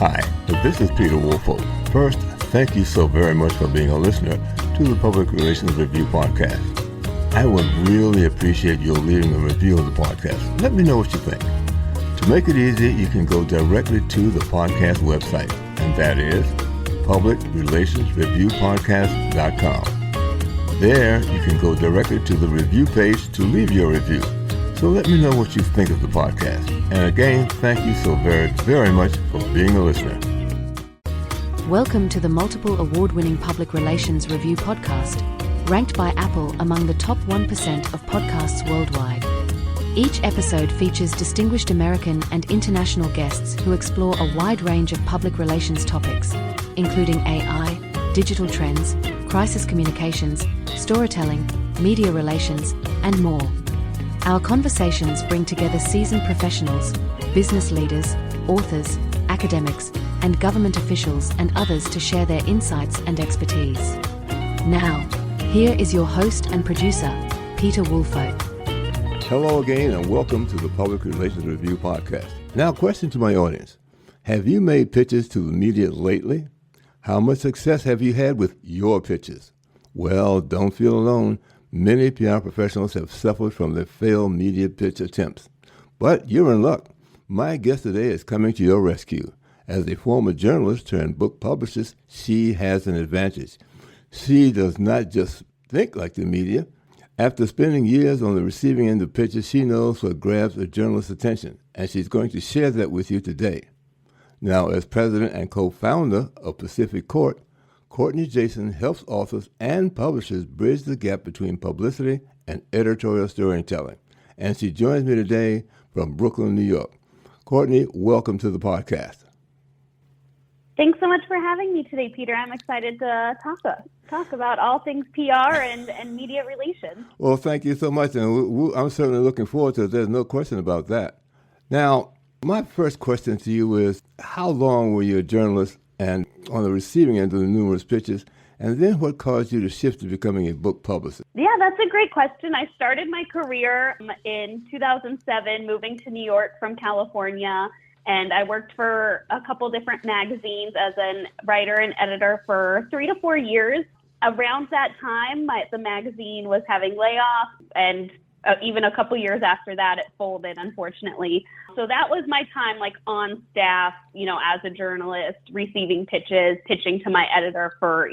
Hi, this is Peter Woolfolk. First, thank you so very much for being a listener to the Public Relations Review podcast. I would really appreciate your leaving a review of the podcast. Let me know what you think. To make it easy, you can go directly to the podcast website, and that is publicrelationsreviewpodcast.com. There, you can go directly to the review page to leave your review. So let me know what you think of the podcast. And again, thank you so very, very much for being a listener. Welcome to the multiple award-winning Public Relations Review podcast, ranked by Apple among the top 1% of podcasts worldwide. Each episode features distinguished American and international guests who explore a wide range of public relations topics, including AI, digital trends, crisis communications, storytelling, media relations, and more. Our conversations bring together seasoned professionals, business leaders, authors, academics, and government officials and others to share their insights and expertise. Now, here is your host and producer, Peter Woolfolk. Hello again and welcome to the Public Relations Review podcast. Now, question to my audience. Have you made pitches to the media lately? How much success have you had with your pitches? Well, don't feel alone. Many PR professionals have suffered from their failed media pitch attempts. But you're in luck. My guest today is coming to your rescue. As a former journalist turned book publicist, she has an advantage. She does not just think like the media. After spending years on the receiving end of pitches, she knows what grabs a journalist's attention, and she's going to share that with you today. Now, as president and co-founder of Pacific Court, Courtney Jason helps authors and publishers bridge the gap between publicity and editorial storytelling. And she joins me today from Brooklyn, New York. Courtney, welcome to the podcast. Thanks so much for having me today, Peter. I'm excited to talk about all things PR and media relations. Well, thank you so much. And I'm certainly looking forward to it. There's no question about that. Now, my first question to you is, how long were you a journalist and on the receiving end of the numerous pitches, and then what caused you to shift to becoming a book publicist? Yeah, that's a great question. I started my career in 2007, moving to New York from California, and I worked for a couple different magazines as a writer and editor for 3 to 4 years. Around that time, the magazine was having layoffs, and even a couple years after that, it folded, unfortunately. So that was my time, on staff, as a journalist, receiving pitches, pitching to my editor for,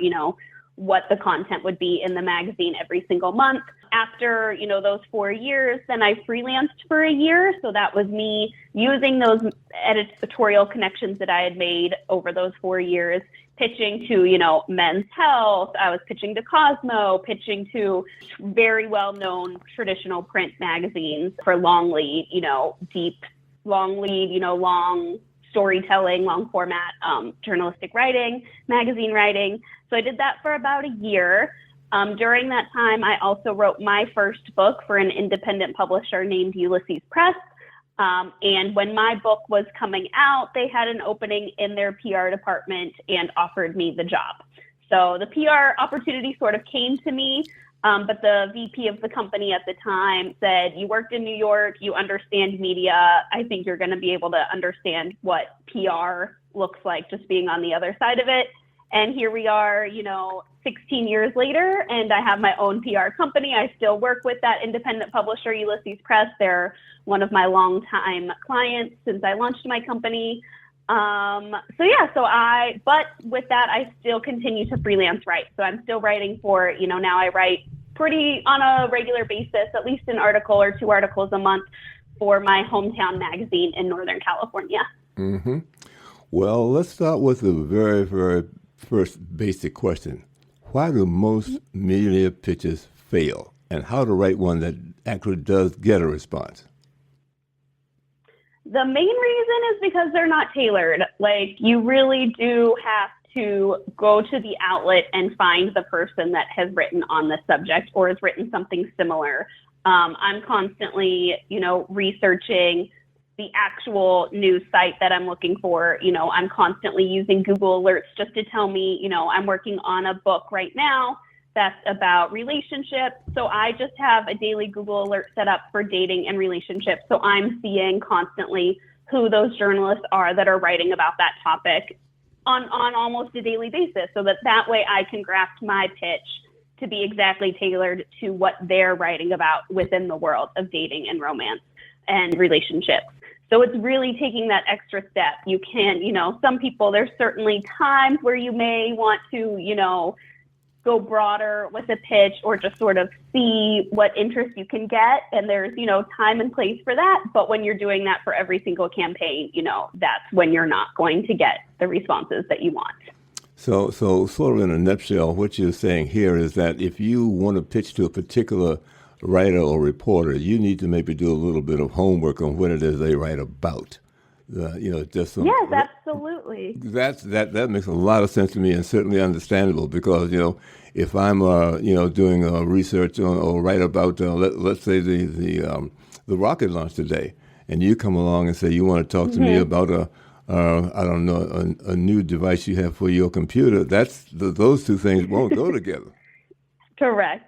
what the content would be in the magazine every single month. After, those 4 years, then I freelanced for a year. So that was me using those editorial connections that I had made over those 4 years, pitching to, Men's Health. I was pitching to Cosmo, pitching to very well-known traditional print magazines for long lead, long storytelling, long format, journalistic writing, magazine writing. So I did that for about a year. During that time, I also wrote my first book for an independent publisher named Ulysses Press. And when my book was coming out, they had an opening in their PR department and offered me the job. So the PR opportunity sort of came to me, but the VP of the company at the time said, you worked in New York, you understand media. I think you're going to be able to understand what PR looks like just being on the other side of it. And here we are, 16 years later, and I have my own PR company. I still work with that independent publisher, Ulysses Press. They're one of my longtime clients since I launched my company. But with that, I still continue to freelance write. So I'm still writing for, now I write pretty on a regular basis, at least an article or 2 articles a month for my hometown magazine in Northern California. Mm-hmm. Well, let's start with the very, very first basic question. Why do most media pitches fail, and how to write one that actually does get a response? The main reason is because they're not tailored. You really do have to go to the outlet and find the person that has written on this subject or has written something similar. I'm constantly, researching the actual news site that I'm looking for. I'm constantly using Google Alerts just to tell me, I'm working on a book right now that's about relationships. So I just have a daily Google alert set up for dating and relationships. So I'm seeing constantly who those journalists are that are writing about that topic on almost a daily basis, so that way I can craft my pitch to be exactly tailored to what they're writing about within the world of dating and romance and relationships. So it's really taking that extra step. You can, some people, there's certainly times where you may want to, go broader with a pitch or just sort of see what interest you can get. And there's, time and place for that. But when you're doing that for every single campaign, that's when you're not going to get the responses that you want. So sort of in a nutshell, what you're saying here is that if you want to pitch to a particular writer or reporter, you need to maybe do a little bit of homework on what it is they write about. Just some, yes, absolutely. That makes a lot of sense to me, and certainly understandable, because if I'm doing research on, or write about let's say the rocket launch today, and you come along and say you want to talk to me about a new device you have for your computer, those two things won't go together. Correct.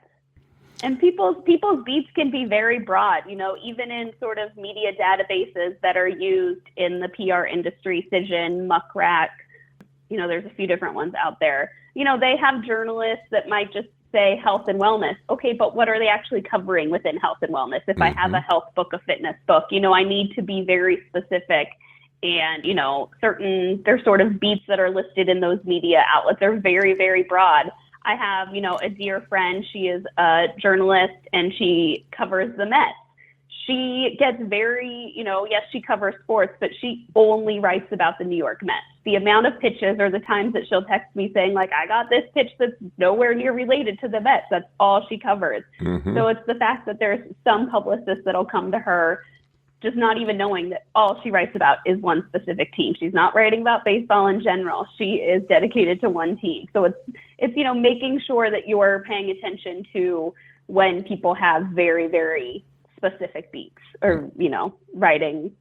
And people's beats can be very broad, even in sort of media databases that are used in the PR industry, Cision, Muckrack, there's a few different ones out there. They have journalists that might just say health and wellness. Okay, but what are they actually covering within health and wellness? If I have a health book, a fitness book, I need to be very specific. And, there's sort of beats that are listed in those media outlets. They're very, very broad. I have, a dear friend. She is a journalist and she covers the Mets. She gets very, yes, she covers sports, but she only writes about the New York Mets. The amount of pitches or the times that she'll text me saying, like, I got this pitch that's nowhere near related to the Mets. That's all she covers. So it's the fact that there's some publicists that'll come to her just not even knowing that all she writes about is one specific team. She's not writing about baseball in general. She is dedicated to one team. So it's making sure that you're paying attention to when people have very, very specific beats or, writing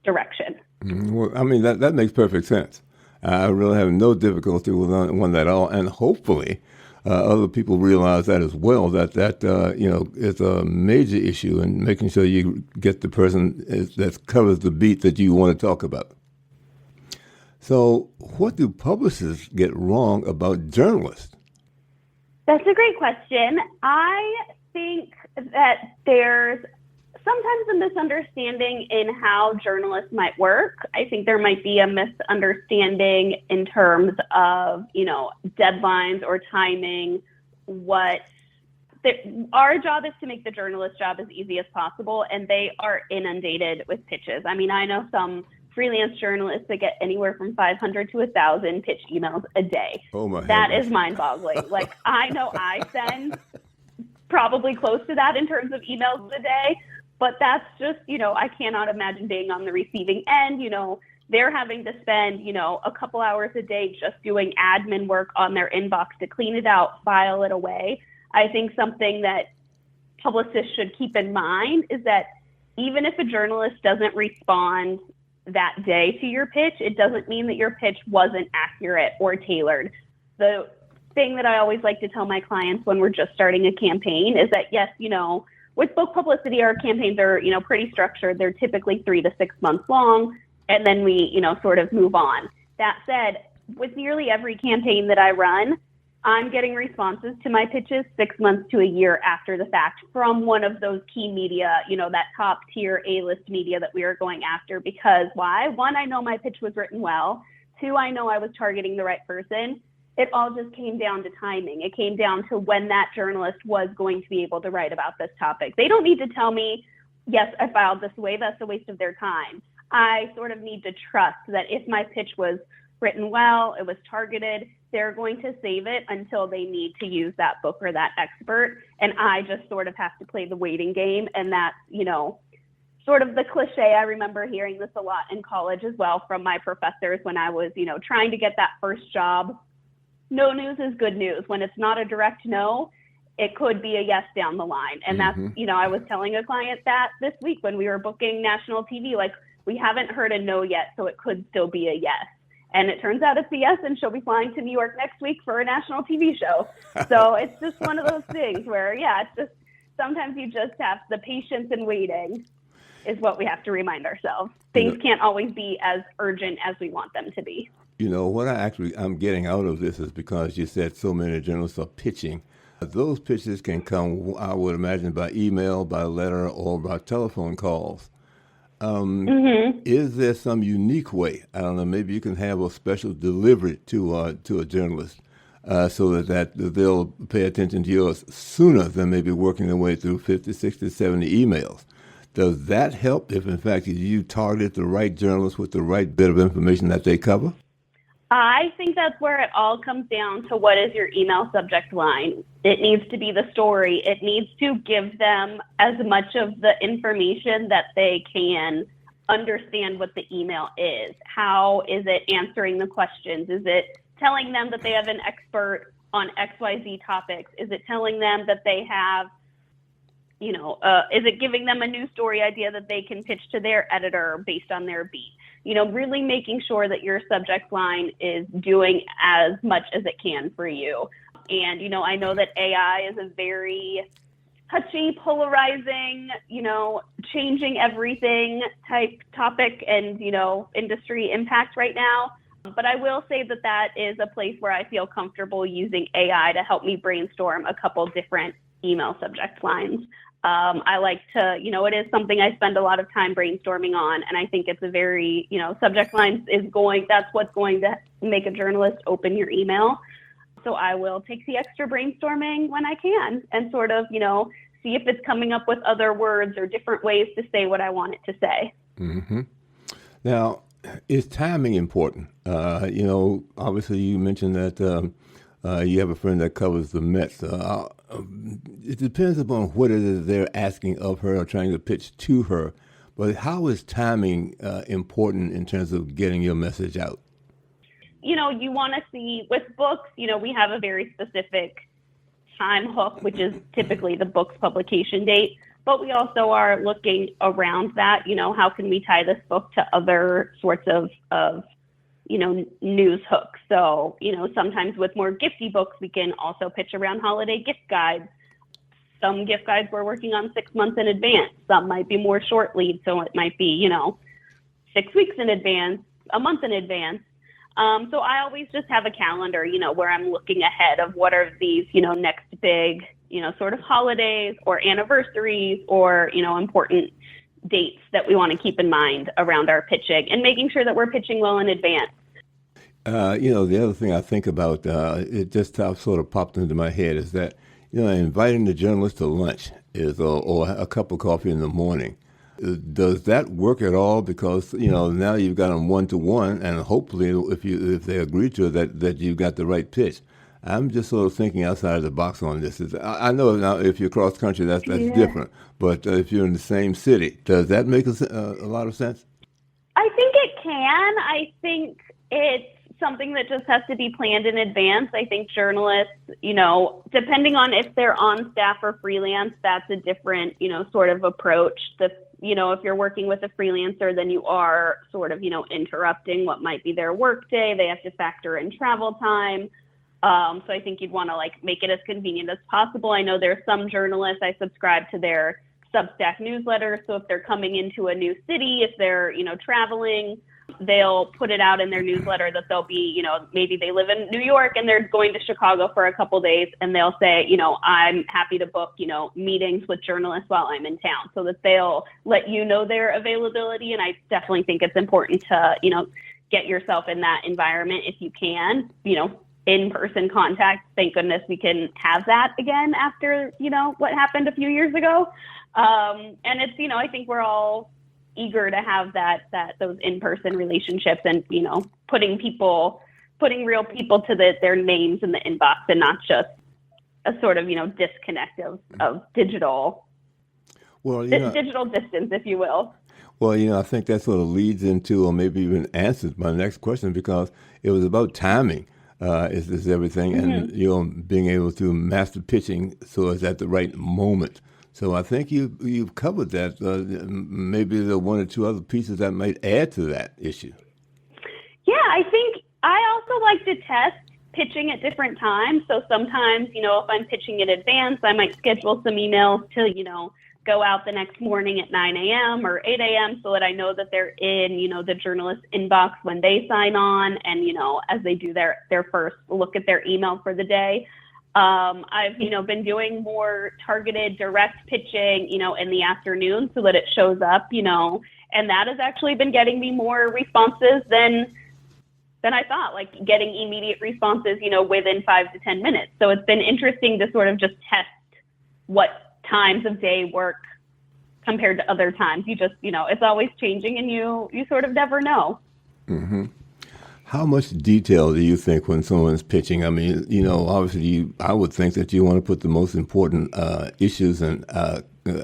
direction. Well, I mean, that makes perfect sense. I really have no difficulty with one at all. And hopefully other people realize that as well, that is a major issue in making sure you get the person that covers the beat that you want to talk about. So what do publicists get wrong about journalists? That's a great question. I think that there's sometimes a misunderstanding in how journalists might work. I think there might be a misunderstanding in terms of, deadlines or timing. Our job is to make the journalist's job as easy as possible, and they are inundated with pitches. I mean, I know some freelance journalists that get anywhere from 500 to 1,000 pitch emails a day. Oh my! That is mind-boggling. Like, I know I send probably close to that in terms of emails a day, but that's just, I cannot imagine being on the receiving end. They're having to spend, a couple hours a day just doing admin work on their inbox to clean it out, file it away. I think something that publicists should keep in mind is that even if a journalist doesn't respond that day to your pitch, it doesn't mean that your pitch wasn't accurate or tailored. The thing that I always like to tell my clients when we're just starting a campaign is that, yes, with book publicity, our campaigns are, pretty structured. They're typically 3 to 6 months long, and then we, sort of move on. That said, with nearly every campaign that I run, I'm getting responses to my pitches 6 months to a year after the fact from one of those key media, that top tier A-list media that we are going after. Because why? One, I know my pitch was written well. Two, I know I was targeting the right person. It all just came down to timing. It came down to when that journalist was going to be able to write about this topic. They don't need to tell me, yes, I filed this way. That's a waste of their time. I sort of need to trust that if my pitch was written well, it was targeted, they're going to save it until they need to use that book or that expert. And I just sort of have to play the waiting game. And that's, sort of the cliche. I remember hearing this a lot in college as well from my professors when I was, trying to get that first job. No news is good news. When it's not a direct no, it could be a yes down the line. And that's, I was telling a client that this week when we were booking national TV, like, we haven't heard a no yet, so it could still be a yes. And it turns out it's a yes, and she'll be flying to New York next week for a national TV show. So it's just one of those things where, it's just sometimes you just have the patience and waiting. is what we have to remind ourselves. Things can't always be as urgent as we want them to be. What I'm getting out of this is because you said so many journalists are pitching. Those pitches can come, I would imagine, by email, by letter, or by telephone calls. Is there some unique way? I don't know. Maybe you can have a special delivery to a journalist so that they'll pay attention to yours sooner than maybe working their way through 50, 60, 70 emails. Does that help if, in fact, you target the right journalist with the right bit of information that they cover? I think that's where it all comes down to what is your email subject line. It needs to be the story. It needs to give them as much of the information that they can understand what the email is. How is it answering the questions? Is it telling them that they have an expert on XYZ topics? Is it telling them that they have, is it giving them a new story idea that they can pitch to their editor based on their beat? Really making sure that your subject line is doing as much as it can for you. And, I know that AI is a very touchy, polarizing, changing everything type topic and, industry impact right now. But I will say that is a place where I feel comfortable using AI to help me brainstorm a couple different email subject lines. I like to, it is something I spend a lot of time brainstorming on. And I think it's a very, subject lines that's what's going to make a journalist open your email. So I will take the extra brainstorming when I can and sort of, see if it's coming up with other words or different ways to say what I want it to say. Mm-hmm. Now, is timing important? Obviously you mentioned that you have a friend that covers the Mets. It depends upon what it is they're asking of her or trying to pitch to her. But how is timing important in terms of getting your message out? You want to see with books, we have a very specific time hook, which is typically the book's publication date. But we also are looking around that, how can we tie this book to other sorts of news hooks. So, sometimes with more gifty books, we can also pitch around holiday gift guides. Some gift guides we're working on 6 months in advance. Some might be more short lead. So it might be, 6 weeks in advance, a month in advance. So I always just have a calendar, where I'm looking ahead of what are these, next big, sort of holidays or anniversaries or, important dates that we want to keep in mind around our pitching and making sure that we're pitching well in advance. The other thing I think about, it just sort of popped into my head is that, inviting the journalist to lunch or a cup of coffee in the morning. Does that work at all? Because, now you've got them one-to-one, and hopefully if they agree to it, that you've got the right pitch. I'm just sort of thinking outside of the box on this. I know now if you're cross country, that's different. But if you're in the same city, does that make a lot of sense? I think it can. I think it's something that just has to be planned in advance. I think journalists, depending on if they're on staff or freelance, that's a different, sort of approach. If you're working with a freelancer, then you are sort of, interrupting what might be their work day. They have to factor in travel time. So I think you'd want to make it as convenient as possible. I know there's some journalists, I subscribe to their Substack newsletter. So if they're coming into a new city, if they're, traveling, they'll put it out in their newsletter that they'll be, maybe they live in New York and they're going to Chicago for a couple days, and they'll say, I'm happy to book, meetings with journalists while I'm in town, so that they'll let their availability. And I definitely think it's important to, get yourself in that environment if you can, in-person contact. Thank goodness we can have that again after, what happened a few years ago. And it's, I think we're all eager to have those in-person relationships and, putting real people to their names in the inbox and not just a sort of, disconnect of digital, digital distance, if you will. Well, I think that sort of leads into, or maybe even answers my next question, because it was about timing. Is everything, mm-hmm. and being able to master pitching so it's at the right moment. So I think you've covered that. Maybe there are one or two other pieces that might add to that issue. Yeah, I think I also like to test pitching at different times. So sometimes, if I'm pitching in advance, I might schedule some emails to, go out the next morning at 9 a.m. or 8 a.m. so that I know that they're in, the journalist inbox when they sign on and, as they do their first look at their email for the day. I've, been doing more targeted direct pitching, in the afternoon so that it shows up, and that has actually been getting me more responses than I thought, like getting immediate responses, within 5 to 10 minutes. So it's been interesting to sort of just test what times of day work compared to other times. You just, it's always changing and you sort of never know. Mm-hmm. How much detail do you think when someone's pitching? I mean, obviously I would think that you want to put the most important issues and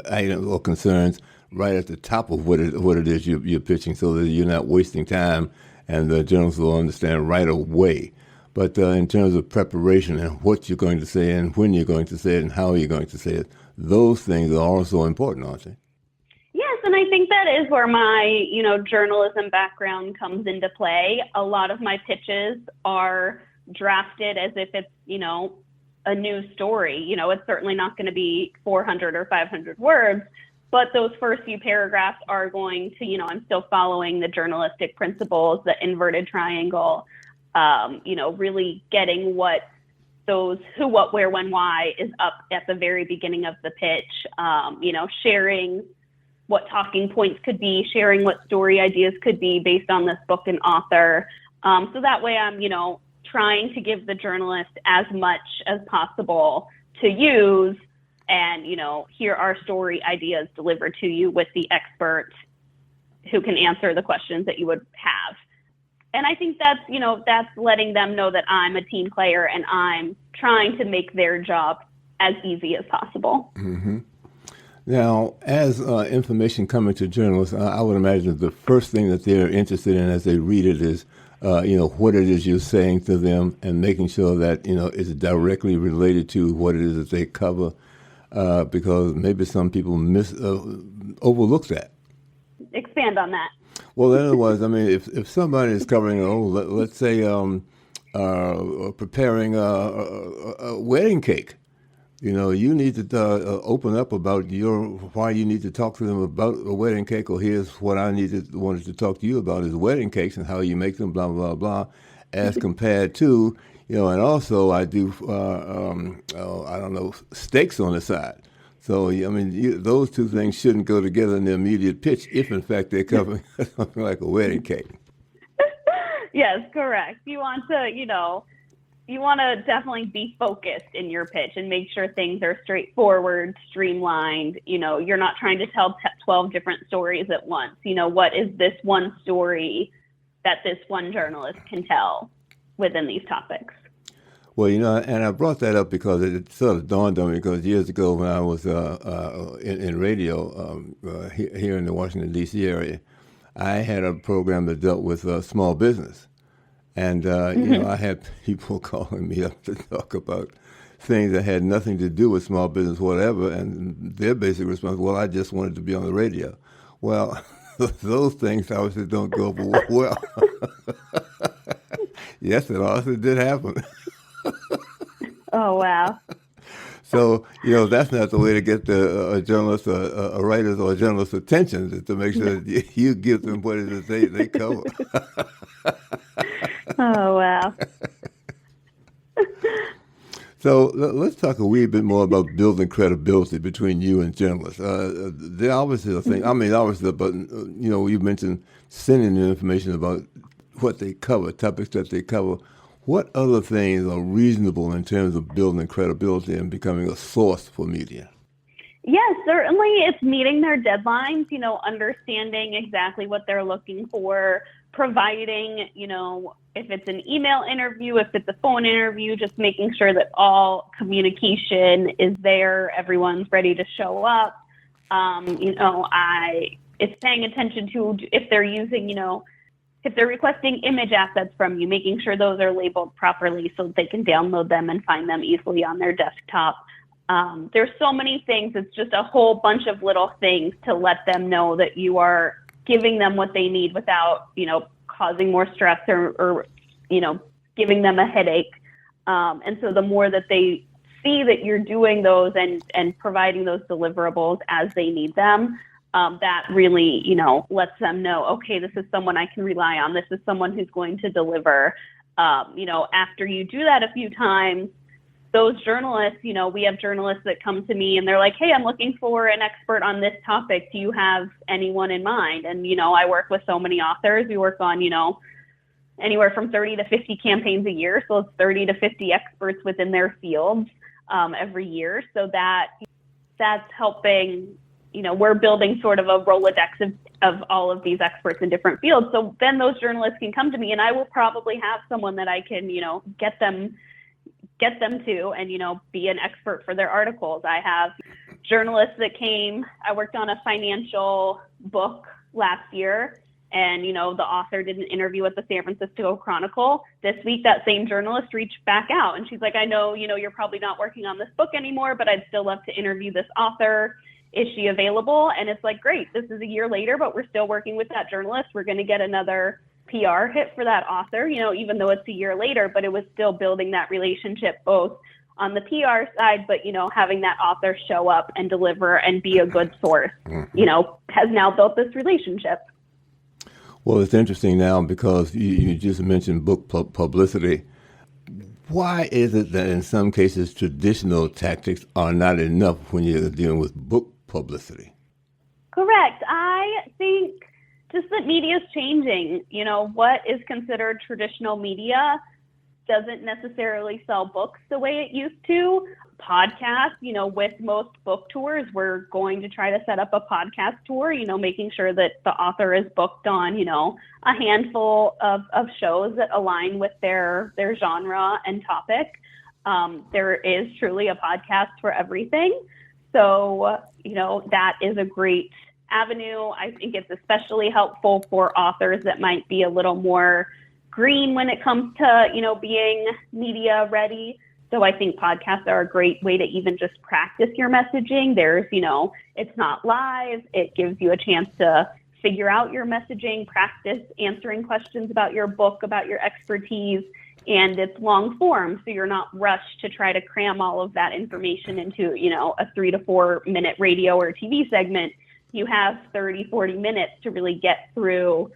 items or concerns right at the top of what it is you're pitching so that you're not wasting time and the journalists will understand right away. But in terms of preparation and what you're going to say and when you're going to say it and how you're going to say it, those things are also important, aren't they? Yes, and I think that is where my, journalism background comes into play. A lot of my pitches are drafted as if it's, a new story. It's certainly not going to be 400 or 500 words, but those first few paragraphs are going to, I'm still following the journalistic principles, the inverted triangle, really getting what those who, what, where, when, why is up at the very beginning of the pitch, sharing what talking points could be, sharing what story ideas could be based on this book and author. So that way I'm, trying to give the journalist as much as possible to use and, here are story ideas delivered to you with the expert who can answer the questions that you would have. And I think that's, that's letting them know that I'm a team player and I'm trying to make their job as easy as possible. Mm-hmm. Now, as information coming to journalists, I would imagine the first thing that they're interested in as they read it is, what it is you're saying to them and making sure that, it's directly related to what it is that they cover, because maybe some people overlook that. Expand on that. Well, in other words, I mean, if somebody is covering, let's say preparing a wedding cake, you need to open up about why you need to talk to them about a wedding cake, or here's what I wanted to talk to you about is wedding cakes and how you make them, blah, blah, blah, as compared to, and also I do, steaks on the side. So, I mean, those two things shouldn't go together in the immediate pitch if, in fact, they're covering something like a wedding cake. Yes, correct. You want to definitely be focused in your pitch and make sure things are straightforward, streamlined. You're not trying to tell 12 different stories at once. What is this one story that this one journalist can tell within these topics? Well, and I brought that up because it sort of dawned on me because years ago when I was in radio here in the Washington, D.C. area, I had a program that dealt with small business. And, I had people calling me up to talk about things that had nothing to do with small business, whatever, and their basic response, well, I just wanted to be on the radio. Well, those things obviously don't go over well. Yes, it also did happen. Oh, wow. So, that's not the way to get a journalist, a writer's or a journalist's attention, is to make sure that you give them what it is they cover. Oh, wow. So let's talk a wee bit more about building credibility between you and journalists. There obviously are things, but, you mentioned sending the information about what they cover, topics that they cover. What other things are reasonable in terms of building credibility and becoming a source for media? Yes, certainly it's meeting their deadlines, understanding exactly what they're looking for, providing, if it's an email interview, if it's a phone interview, just making sure that all communication is there, everyone's ready to show up. It's paying attention to if they're using, if they're requesting image assets from you, making sure those are labeled properly so that they can download them and find them easily on their desktop. There's so many things. It's just a whole bunch of little things to let them know that you are giving them what they need without, causing more stress or giving them a headache. And so the more that they see that you're doing those and providing those deliverables as they need them, that really, lets them know, okay, this is someone I can rely on. This is someone who's going to deliver. After you do that a few times, those journalists, we have journalists that come to me and they're like, hey, I'm looking for an expert on this topic. Do you have anyone in mind? And, I work with so many authors. We work on, anywhere from 30 to 50 campaigns a year. So it's 30 to 50 experts within their fields every year. So that's helping, we're building sort of a Rolodex of all of these experts in different fields. So then those journalists can come to me and I will probably have someone that I can, get them to and, be an expert for their articles. I have journalists that I worked on a financial book last year and, the author did an interview with the San Francisco Chronicle. This week, that same journalist reached back out and she's like, I know, you're probably not working on this book anymore, but I'd still love to interview this author. Is she available? And it's like, great, this is a year later, but we're still working with that journalist. We're going to get another PR hit for that author, even though it's a year later, but it was still building that relationship both on the PR side, but, having that author show up and deliver and be a good source, has now built this relationship. Well, it's interesting now because you just mentioned book publicity. Why is it that in some cases traditional tactics are not enough when you're dealing with book publicity? Correct. I think just that media is changing. What is considered traditional media doesn't necessarily sell books the way it used to. Podcasts, with most book tours, we're going to try to set up a podcast tour, making sure that the author is booked on, a handful of shows that align with their genre and topic. There is truly a podcast for everything. So, that is a great avenue. I think it's especially helpful for authors that might be a little more green when it comes to, being media ready. So I think podcasts are a great way to even just practice your messaging. There's, it's not live. It gives you a chance to figure out your messaging, practice answering questions about your book, about your expertise, and it's long form. So you're not rushed to try to cram all of that information into, a 3 to 4 minute radio or TV segment. You have 30, 40 minutes to really get through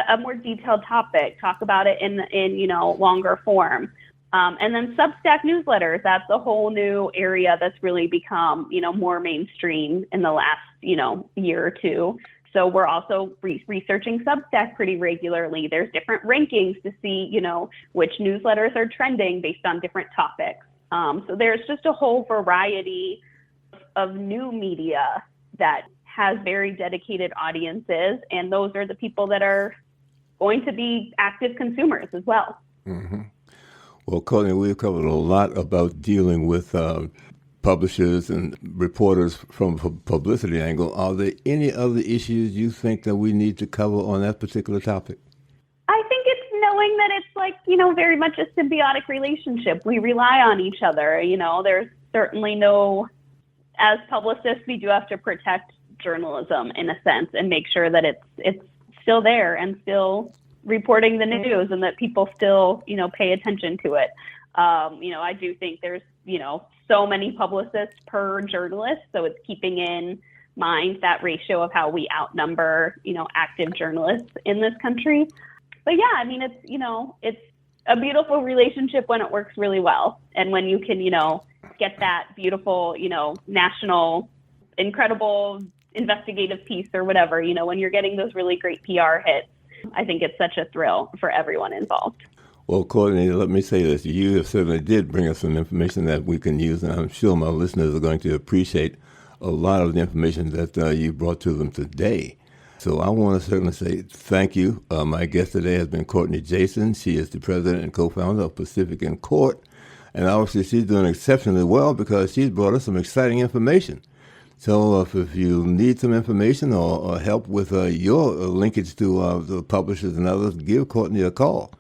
a more detailed topic, talk about it in longer form. And then Substack newsletters, that's a whole new area that's really become, more mainstream in the last, year or two. So we're also researching Substack pretty regularly. There's different rankings to see, which newsletters are trending based on different topics. So there's just a whole variety of new media that has very dedicated audiences, and those are the people that are going to be active consumers as well. Mm-hmm. Well, Courtney, we've covered a lot about dealing with publishers and reporters from a publicity angle. Are there any other issues you think that we need to cover on that particular topic? I think it's knowing that it's like, very much a symbiotic relationship. We rely on each other. There's certainly as publicists, we do have to protect journalism in a sense and make sure that it's still there and still reporting the news and that people still, pay attention to it. I do think there's, so many publicists per journalist. So it's keeping in mind that ratio of how we outnumber, active journalists in this country. But yeah, I mean, it's a beautiful relationship when it works really well. And when you can, get that beautiful, national, incredible investigative piece or whatever, when you're getting those really great PR hits, I think it's such a thrill for everyone involved. Well, Courtney, let me say this. You certainly did bring us some information that we can use, and I'm sure my listeners are going to appreciate a lot of the information that you brought to them today. So I want to certainly say thank you. My guest today has been Courtney Jason. She is the president and co-founder of Pacific in Court, and obviously she's doing exceptionally well because she's brought us some exciting information. So if you need some information or help with your linkage to the publishers and others, give Courtney a call.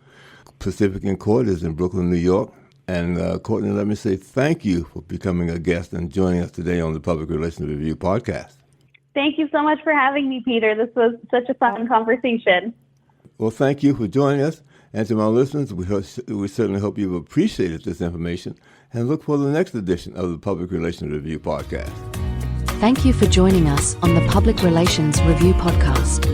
Pacific in Court is in Brooklyn, New York. And Courtney, let me say thank you for becoming a guest and joining us today on the Public Relations Review podcast. Thank you so much for having me, Peter. This was such a fun conversation. Well, thank you for joining us. And to my listeners, we certainly hope you've appreciated this information and look for the next edition of the Public Relations Review podcast. Thank you for joining us on the Public Relations Review podcast.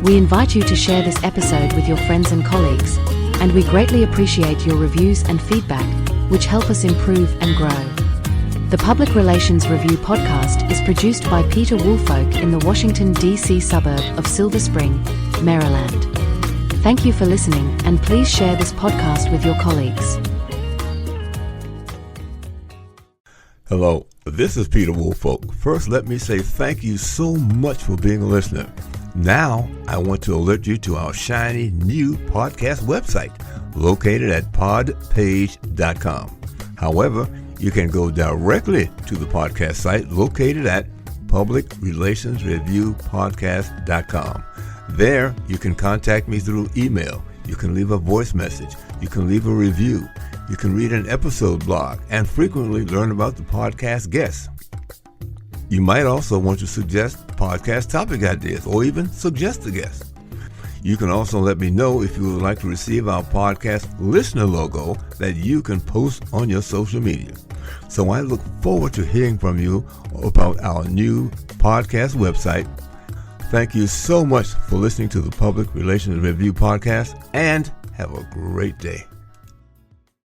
We invite you to share this episode with your friends and colleagues, and we greatly appreciate your reviews and feedback, which help us improve and grow. The Public Relations Review podcast is produced by Peter Woolfolk in the Washington, D.C. suburb of Silver Spring, Maryland. Thank you for listening, and please share this podcast with your colleagues. Hello, this is Peter Woolfolk. First, let me say thank you so much for being a listener. Now, I want to alert you to our shiny new podcast website located at podpage.com. However, you can go directly to the podcast site located at publicrelationsreviewpodcast.com. There, you can contact me through email. You can leave a voice message. You can leave a review. You can read an episode blog and frequently learn about the podcast guests. You might also want to suggest podcast topic ideas or even suggest a guest. You can also let me know if you would like to receive our podcast listener logo that you can post on your social media. So I look forward to hearing from you about our new podcast website. Thank you so much for listening to the Public Relations Review podcast, and have a great day.